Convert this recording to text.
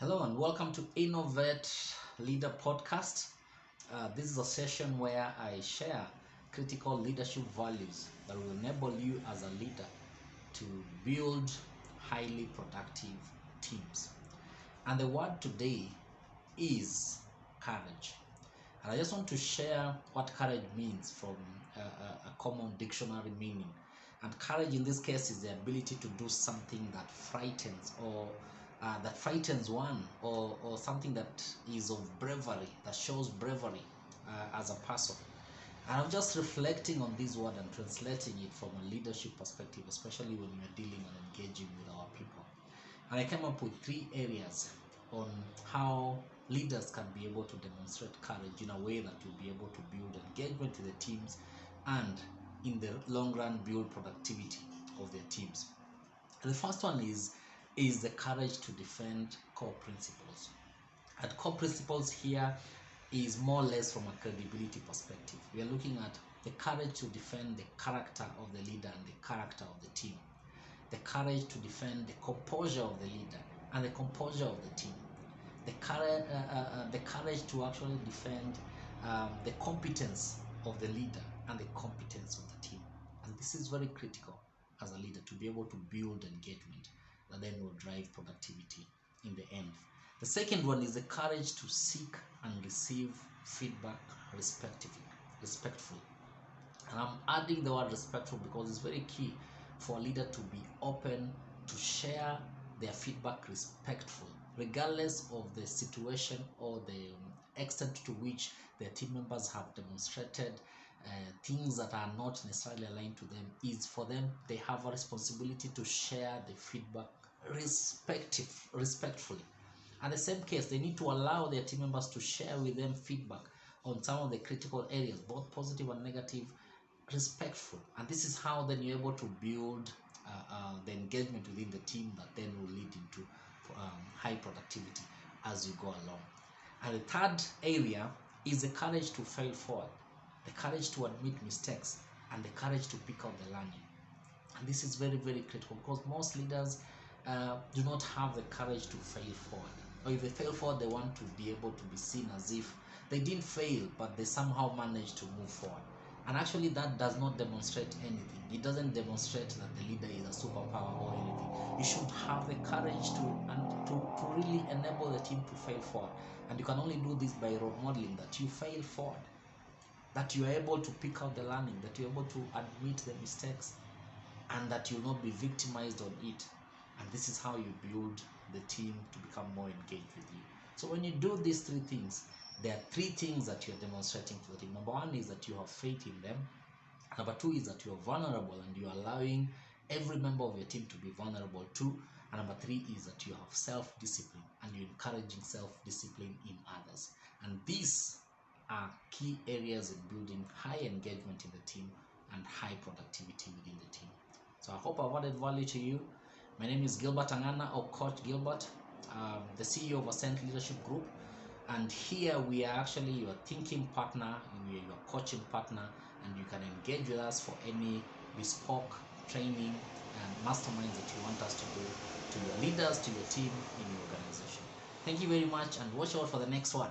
Hello and welcome to Innovate Leader Podcast. This is a session where I share critical leadership values that will enable you as a leader to build highly productive teams. And the word today is courage. And I just want to share what courage means from a common dictionary meaning. And courage in this case is the ability to do something that frightens or that frightens one, or something that is of bravery, that shows bravery as a person. And I'm just reflecting on this word and translating it from a leadership perspective, especially when we are dealing and engaging with our people. And I came up with 3 areas on how leaders can be able to demonstrate courage in a way that will be able to build engagement with the teams and in the long run build productivity of their teams. And the first one is the courage to defend core principles. And core principles here is more or less from a credibility perspective. We are looking at the courage to defend the character of the leader and the character of the team, the courage to defend the composure of the leader and the composure of the team, the courage to actually defend the competence of the leader and the competence of the team. And this is very critical as a leader to be able to build engagement that then will drive productivity in the end. The second one is the courage to seek and receive feedback respectfully. And I'm adding the word respectful because it's very key for a leader to be open to share their feedback respectfully, regardless of the situation or the extent to which their team members have demonstrated things that are not necessarily aligned to them. Is for them, they have a responsibility to share the feedback respectfully. And the same case, they need to allow their team members to share with them feedback on some of the critical areas, both positive and negative, respectful. And this is how then you're able to build the engagement within the team that then will lead into high productivity as you go along. And the third area is the courage to fail forward, the courage to admit mistakes, and the courage to pick out the learning. And this is very, very critical because most leaders do not have the courage to fail forward. Or if they fail forward, they want to be able to be seen as if they didn't fail, but they somehow managed to move forward. And actually, that does not demonstrate anything. It doesn't demonstrate that the leader is a superpower or anything. You should have the courage to really enable the team to fail forward. And you can only do this by role modeling that you fail forward, that you are able to pick out the learning, that you're able to admit the mistakes, and that you'll not be victimized on it. And this is how you build the team to become more engaged with you. So when you do these 3 things, there are 3 things that you're demonstrating to the team. Number 1 is that you have faith in them. Number 2 is that you're vulnerable and you're allowing every member of your team to be vulnerable too. And number 3 is that you have self-discipline and you're encouraging self-discipline in others. And these are key areas in building high engagement in the team and high productivity within the team. So I hope I've added value to you. My name is Gilbert Angana, or Coach Gilbert, the CEO of Ascent Leadership Group. And here we are actually your thinking partner, we are your coaching partner, and you can engage with us for any bespoke training and masterminds that you want us to do to your leaders, to your team in your organization. Thank you very much and watch out for the next one.